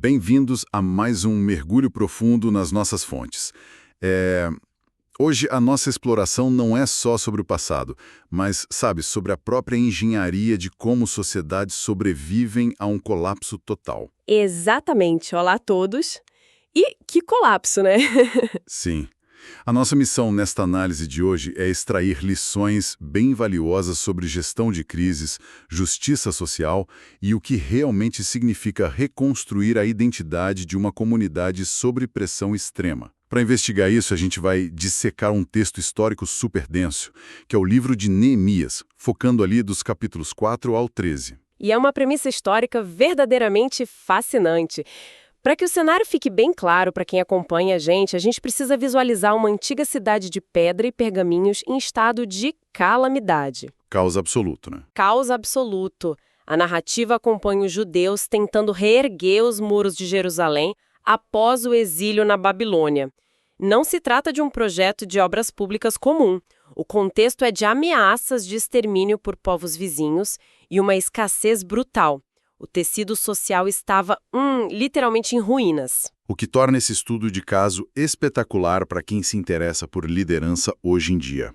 Bem-vindos a mais um mergulho profundo nas nossas fontes. Hoje a nossa exploração não é só sobre o passado, mas, sabe, sobre a própria engenharia de como sociedades sobrevivem a um colapso total. Exatamente. Olá a todos. E que colapso, né? Sim. A nossa missão nesta análise de hoje é extrair lições bem valiosas sobre gestão de crises, justiça social e o que realmente significa reconstruir a identidade de uma comunidade sob pressão extrema. Para investigar isso, a gente vai dissecar um texto histórico super denso, que é o livro de Neemias, focando ali dos capítulos 4 ao 13. E é uma premissa histórica verdadeiramente fascinante. Para que o cenário fique bem claro para quem acompanha a gente precisa visualizar uma antiga cidade de pedra e pergaminhos em estado de calamidade. Caos absoluto, né? Caos absoluto. A narrativa acompanha os judeus tentando reerguer os muros de Jerusalém após o exílio na Babilônia. Não se trata de um projeto de obras públicas comum. O contexto é de ameaças de extermínio por povos vizinhos e uma escassez brutal. O tecido social estava, literalmente em ruínas. O que torna esse estudo de caso espetacular para quem se interessa por liderança hoje em dia.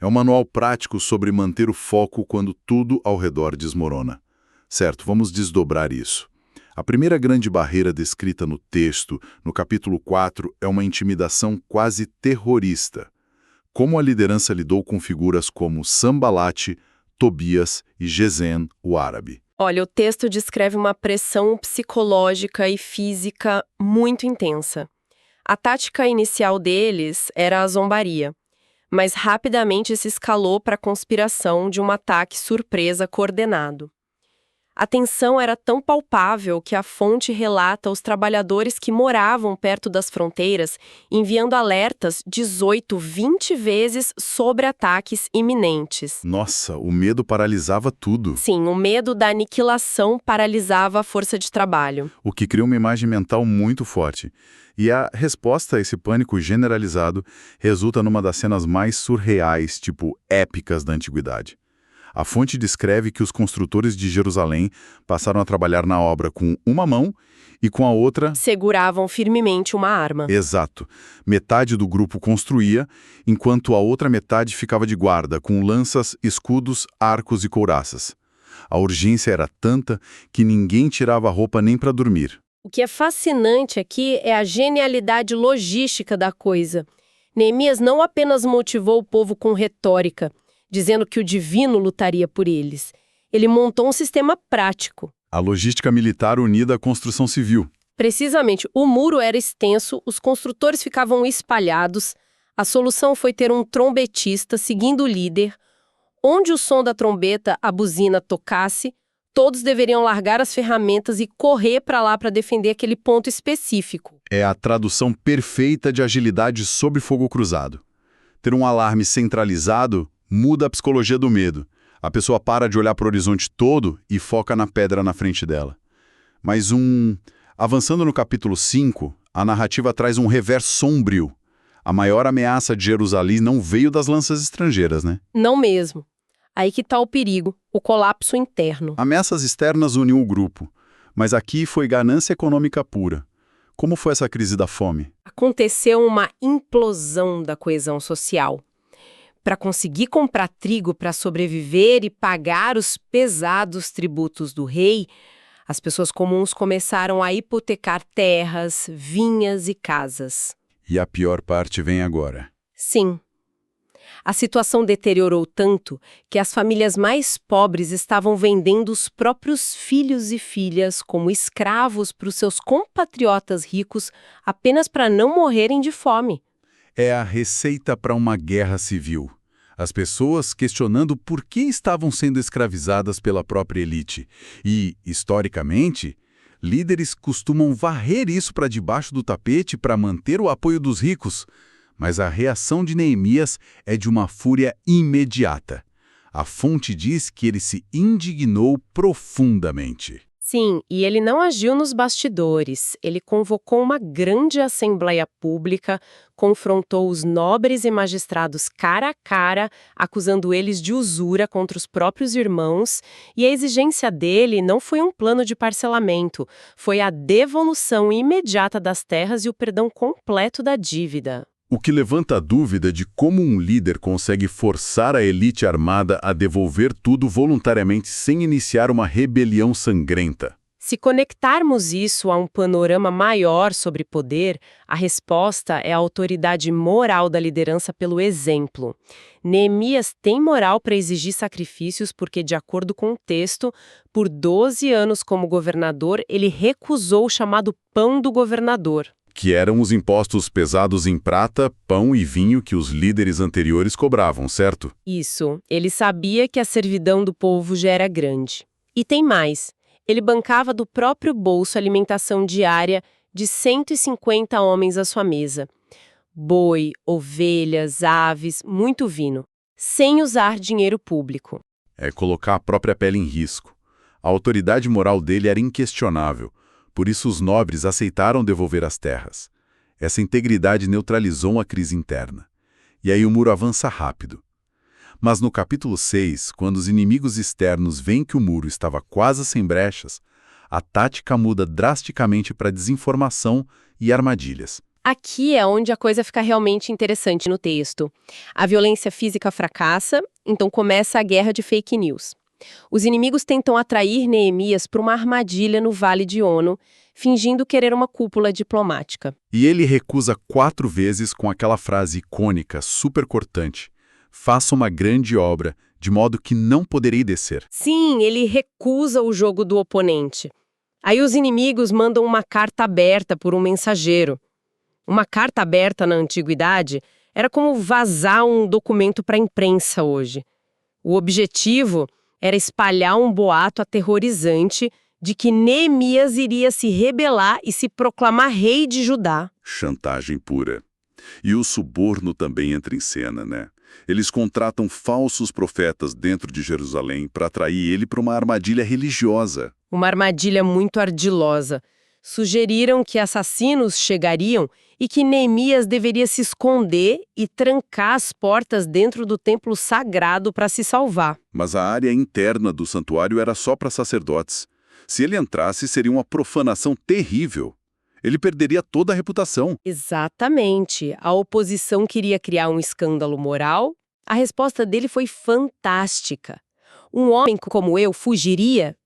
É um manual prático sobre manter o foco quando tudo ao redor desmorona. Certo, vamos desdobrar isso. A primeira grande barreira descrita no texto, no capítulo 4, é uma intimidação quase terrorista. Como a liderança lidou com figuras como Sanbalate, Tobias e Gesem, o árabe. Olha, o texto descreve uma pressão psicológica e física muito intensa. A tática inicial deles era a zombaria, mas rapidamente se escalou para a conspiração de um ataque surpresa coordenado. A tensão era tão palpável que a fonte relata os trabalhadores que moravam perto das fronteiras enviando alertas 18, 20 vezes sobre ataques iminentes. Nossa, o medo paralisava tudo. Sim, o medo da aniquilação paralisava a força de trabalho. O que cria uma imagem mental muito forte. E a resposta a esse pânico generalizado resulta numa das cenas mais surreais, tipo épicas da antiguidade. A fonte descreve que os construtores de Jerusalém passaram a trabalhar na obra com uma mão e com a outra... seguravam firmemente uma arma. Exato. Metade do grupo construía, enquanto a outra metade ficava de guarda, com lanças, escudos, arcos e couraças. A urgência era tanta que ninguém tirava a roupa nem para dormir. O que é fascinante aqui é a genialidade logística da coisa. Neemias não apenas motivou o povo com retórica, dizendo que o divino lutaria por eles. Ele montou um sistema prático. A logística militar unida à construção civil. Precisamente, o muro era extenso, os construtores ficavam espalhados. A solução foi ter um trombetista seguindo o líder. Onde o som da trombeta, a buzina, tocasse, todos deveriam largar as ferramentas e correr para lá para defender aquele ponto específico. É a tradução perfeita de agilidade sob fogo cruzado. Ter um alarme centralizado muda a psicologia do medo. A pessoa para de olhar para o horizonte todo e foca na pedra na frente dela. Mas avançando no capítulo 5, a narrativa traz um reverso sombrio. A maior ameaça de Jerusalém não veio das lanças estrangeiras, né? Não mesmo. Aí que está o perigo, o colapso interno. Ameaças externas uniam o grupo, mas aqui foi ganância econômica pura. Como foi essa crise da fome? Aconteceu uma implosão da coesão social. Para conseguir comprar trigo para sobreviver e pagar os pesados tributos do rei, as pessoas comuns começaram a hipotecar terras, vinhas e casas. E a pior parte vem agora. Sim. A situação deteriorou tanto que as famílias mais pobres estavam vendendo os próprios filhos e filhas como escravos para os seus compatriotas ricos apenas para não morrerem de fome. É a receita para uma guerra civil. As pessoas questionando por que estavam sendo escravizadas pela própria elite. E, historicamente, líderes costumam varrer isso para debaixo do tapete para manter o apoio dos ricos. Mas a reação de Neemias é de uma fúria imediata. A fonte diz que ele se indignou profundamente. Sim, e ele não agiu nos bastidores. Ele convocou uma grande assembleia pública, confrontou os nobres e magistrados cara a cara, acusando eles de usura contra os próprios irmãos, e a exigência dele não foi um plano de parcelamento, foi a devolução imediata das terras e o perdão completo da dívida. O que levanta a dúvida de como um líder consegue forçar a elite armada a devolver tudo voluntariamente sem iniciar uma rebelião sangrenta. Se conectarmos isso a um panorama maior sobre poder, a resposta é a autoridade moral da liderança pelo exemplo. Neemias tem moral para exigir sacrifícios porque, de acordo com o texto, por 12 anos como governador, ele recusou o chamado pão do governador. Que eram os impostos pesados em prata, pão e vinho que os líderes anteriores cobravam, certo? Isso, ele sabia que a servidão do povo já era grande. E tem mais, ele bancava do próprio bolso a alimentação diária de 150 homens à sua mesa. Boi, ovelhas, aves, muito vinho, sem usar dinheiro público. É colocar a própria pele em risco. A autoridade moral dele era inquestionável. Por isso os nobres aceitaram devolver as terras. Essa integridade neutralizou uma crise interna. E aí o muro avança rápido. Mas no capítulo 6, quando os inimigos externos veem que o muro estava quase sem brechas, a tática muda drasticamente para desinformação e armadilhas. Aqui é onde a coisa fica realmente interessante no texto. A violência física fracassa, então começa a guerra de fake news. Os inimigos tentam atrair Neemias para uma armadilha no Vale de Ono, fingindo querer uma cúpula diplomática. E ele recusa 4 vezes com aquela frase icônica, super cortante: faça uma grande obra, de modo que não poderei descer. Sim, ele recusa o jogo do oponente. Aí os inimigos mandam uma carta aberta por um mensageiro. Uma carta aberta na antiguidade era como vazar um documento para a imprensa hoje. O objetivo era espalhar um boato aterrorizante de que Neemias iria se rebelar e se proclamar rei de Judá. Chantagem pura. E o suborno também entra em cena, né? Eles contratam falsos profetas dentro de Jerusalém para atrair ele para uma armadilha religiosa. Uma armadilha muito ardilosa. Sugeriram que assassinos chegariam e que Neemias deveria se esconder e trancar as portas dentro do templo sagrado para se salvar. Mas a área interna do santuário era só para sacerdotes. Se ele entrasse, seria uma profanação terrível. Ele perderia toda a reputação. Exatamente. A oposição queria criar um escândalo moral. A resposta dele foi fantástica. Um homem como eu fugiria?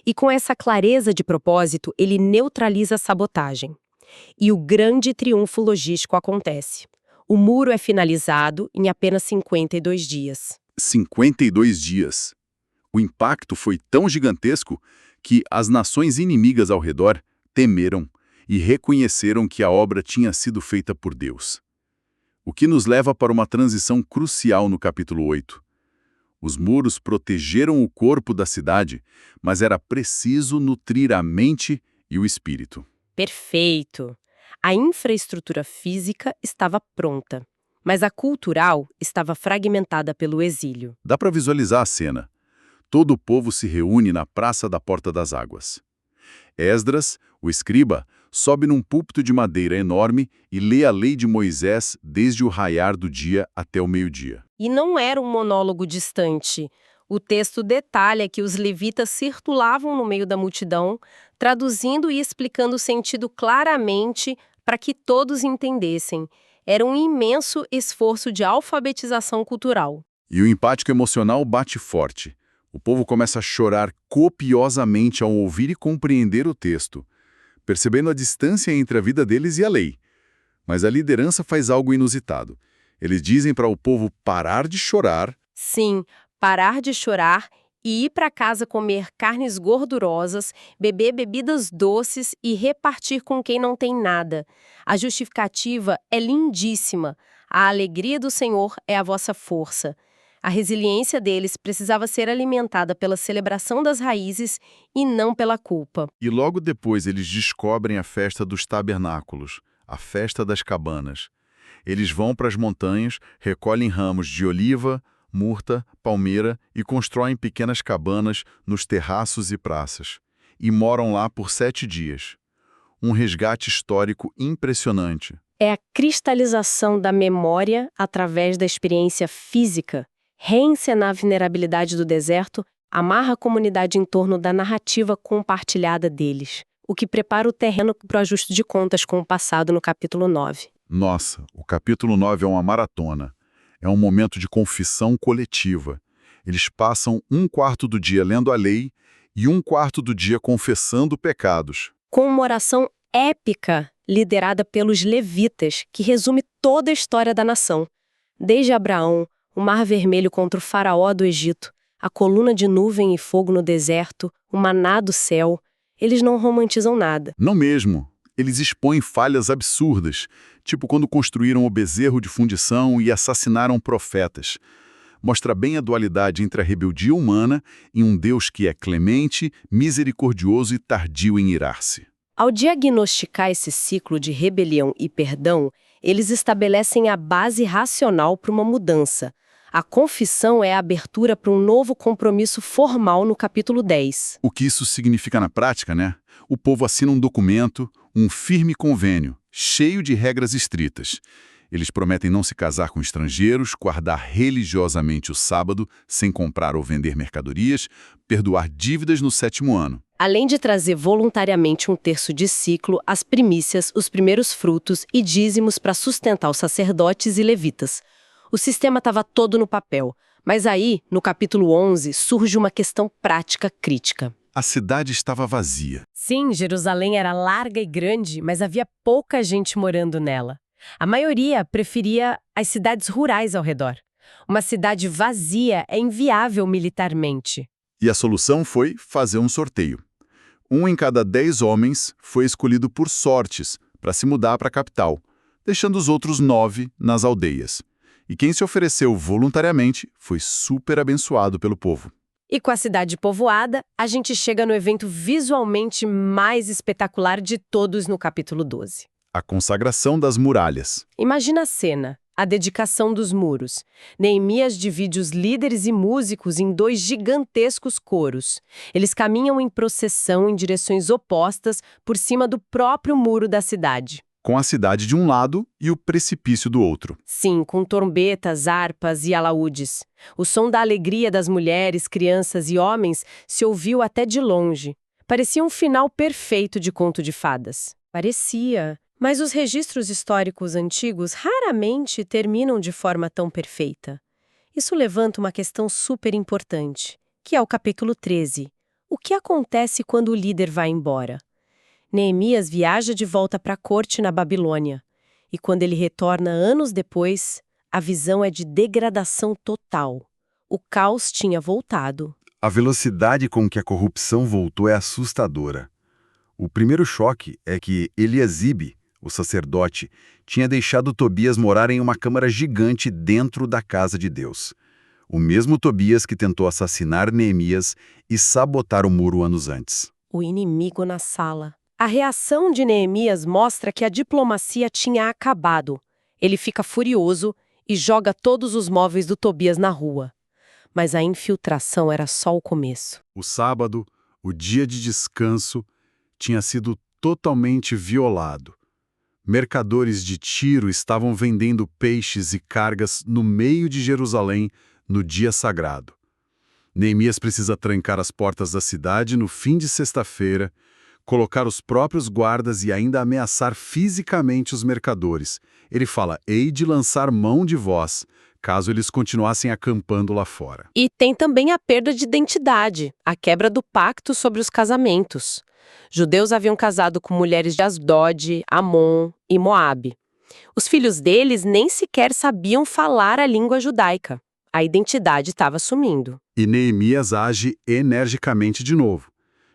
E com essa clareza de propósito, ele neutraliza a sabotagem. E o grande triunfo logístico acontece. O muro é finalizado em apenas 52 dias. 52 dias. O impacto foi tão gigantesco que as nações inimigas ao redor temeram e reconheceram que a obra tinha sido feita por Deus. O que nos leva para uma transição crucial no capítulo 8. Os muros protegeram o corpo da cidade, mas era preciso nutrir a mente e o espírito. Perfeito! A infraestrutura física estava pronta, mas a cultural estava fragmentada pelo exílio. Dá para visualizar a cena. Todo o povo se reúne na Praça da Porta das Águas. Esdras, o escriba, sobe num púlpito de madeira enorme e lê a lei de Moisés desde o raiar do dia até o meio-dia. E não era um monólogo distante. O texto detalha que os levitas circulavam no meio da multidão, traduzindo e explicando o sentido claramente para que todos entendessem. Era um imenso esforço de alfabetização cultural. E o impacto emocional bate forte. O povo começa a chorar copiosamente ao ouvir e compreender o texto, percebendo a distância entre a vida deles e a lei. Mas a liderança faz algo inusitado. Eles dizem para o povo parar de chorar. Sim, parar de chorar e ir para casa comer carnes gordurosas, beber bebidas doces e repartir com quem não tem nada. A justificativa é lindíssima. A alegria do Senhor é a vossa força. A resiliência deles precisava ser alimentada pela celebração das raízes e não pela culpa. E logo depois eles descobrem a festa dos tabernáculos, a festa das cabanas. Eles vão para as montanhas, recolhem ramos de oliva, murta, palmeira e constroem pequenas cabanas nos terraços e praças. e moram lá por 7 dias. Um resgate histórico impressionante. É a cristalização da memória através da experiência física. Reencenar a vulnerabilidade do deserto amarra a comunidade em torno da narrativa compartilhada deles, o que prepara o terreno para o ajuste de contas com o passado no capítulo 9. Nossa, o capítulo 9 é uma maratona. É um momento de confissão coletiva. Eles passam 1/4 do dia lendo a lei e 1/4 do dia confessando pecados. Com uma oração épica liderada pelos levitas, que resume toda a história da nação. Desde Abraão, o Mar Vermelho contra o faraó do Egito, a coluna de nuvem e fogo no deserto, o maná do céu, eles não romantizam nada. Não mesmo. Eles expõem falhas absurdas, tipo quando construíram o bezerro de fundição e assassinaram profetas. Mostra bem a dualidade entre a rebeldia humana e um Deus que é clemente, misericordioso e tardio em irar-se. Ao diagnosticar esse ciclo de rebelião e perdão, eles estabelecem a base racional para uma mudança. A confissão é a abertura para um novo compromisso formal no capítulo 10. O que isso significa na prática, né? O povo assina um documento, um firme convênio, cheio de regras estritas. Eles prometem não se casar com estrangeiros, guardar religiosamente o sábado, sem comprar ou vender mercadorias, perdoar dívidas no 7º ano. Além de trazer voluntariamente 1/3 de ciclo, as primícias, os primeiros frutos e dízimos para sustentar os sacerdotes e levitas. O sistema estava todo no papel, mas aí, no capítulo 11, surge uma questão prática crítica. A cidade estava vazia. Sim, Jerusalém era larga e grande, mas havia pouca gente morando nela. A maioria preferia as cidades rurais ao redor. Uma cidade vazia é inviável militarmente. E a solução foi fazer um sorteio. 1 em cada 10 homens foi escolhido por sortes para se mudar para a capital, deixando os outros 9 nas aldeias. E quem se ofereceu voluntariamente foi super abençoado pelo povo. E com a cidade povoada, a gente chega no evento visualmente mais espetacular de todos no capítulo 12. A consagração das muralhas. Imagina a cena, a dedicação dos muros. Neemias divide os líderes e músicos em 2 gigantescos coros. Eles caminham em procissão em direções opostas por cima do próprio muro da cidade. Com a cidade de um lado e o precipício do outro. Sim, com trombetas, harpas e alaúdes. O som da alegria das mulheres, crianças e homens se ouviu até de longe. Parecia um final perfeito de conto de fadas. Parecia. Mas os registros históricos antigos raramente terminam de forma tão perfeita. Isso levanta uma questão super importante, que é o capítulo 13. O que acontece quando o líder vai embora? Neemias viaja de volta para a corte na Babilônia. E quando ele retorna anos depois, a visão é de degradação total. O caos tinha voltado. A velocidade com que a corrupção voltou é assustadora. O primeiro choque é que Eliasibe, o sacerdote, tinha deixado Tobias morar em uma câmara gigante dentro da casa de Deus. O mesmo Tobias que tentou assassinar Neemias e sabotar o muro anos antes. O inimigo na sala. A reação de Neemias mostra que a diplomacia tinha acabado. Ele fica furioso e joga todos os móveis do Tobias na rua. Mas a infiltração era só o começo. O sábado, o dia de descanso, tinha sido totalmente violado. Mercadores de Tiro estavam vendendo peixes e cargas no meio de Jerusalém no dia sagrado. Neemias precisa trancar as portas da cidade no fim de sexta-feira, colocar os próprios guardas e ainda ameaçar fisicamente os mercadores. Ele fala, hei de lançar mão de vós, caso eles continuassem acampando lá fora. E tem também a perda de identidade, a quebra do pacto sobre os casamentos. Judeus haviam casado com mulheres de Asdod, Amon e Moabe. Os filhos deles nem sequer sabiam falar a língua judaica. A identidade estava sumindo. E Neemias age energicamente de novo.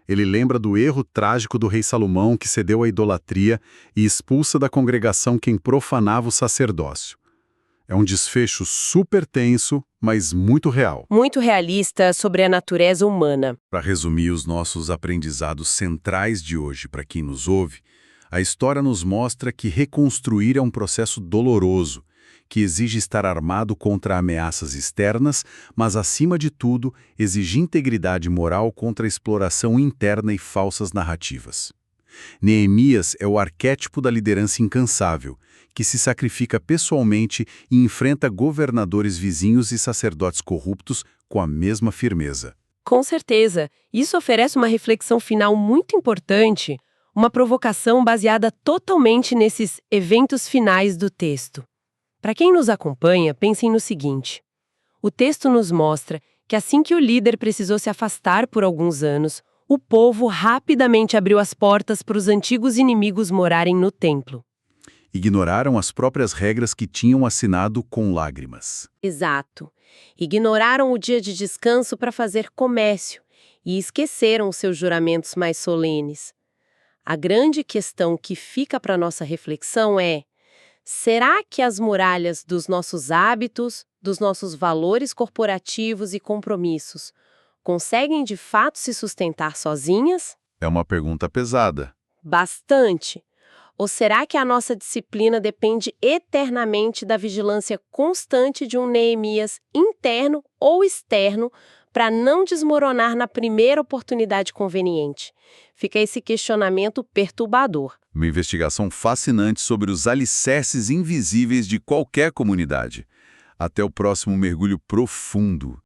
Ele lembra do erro trágico do rei Salomão que cedeu à idolatria e expulsa da congregação quem profanava o sacerdócio. É um desfecho super tenso, mas muito real. Muito realista sobre a natureza humana. Para resumir os nossos aprendizados centrais de hoje para quem nos ouve, a história nos mostra que reconstruir é um processo doloroso que exige estar armado contra ameaças externas, mas, acima de tudo, exige integridade moral contra a exploração interna e falsas narrativas. Neemias é o arquétipo da liderança incansável, que se sacrifica pessoalmente e enfrenta governadores vizinhos e sacerdotes corruptos com a mesma firmeza. Com certeza, isso oferece uma reflexão final muito importante, uma provocação baseada totalmente nesses eventos finais do texto. Para quem nos acompanha, pensem no seguinte: o texto nos mostra que assim que o líder precisou se afastar por alguns anos, o povo rapidamente abriu as portas para os antigos inimigos morarem no templo. Ignoraram as próprias regras que tinham assinado com lágrimas. Exato. Ignoraram o dia de descanso para fazer comércio e esqueceram os seus juramentos mais solenes. A grande questão que fica para nossa reflexão é: será que as muralhas dos nossos hábitos, dos nossos valores corporativos e compromissos conseguem de fato se sustentar sozinhas? É uma pergunta pesada. Bastante. Ou será que a nossa disciplina depende eternamente da vigilância constante de um Neemias interno ou externo para não desmoronar na primeira oportunidade conveniente? Fica esse questionamento perturbador. Uma investigação fascinante sobre os alicerces invisíveis de qualquer comunidade. Até o próximo mergulho profundo.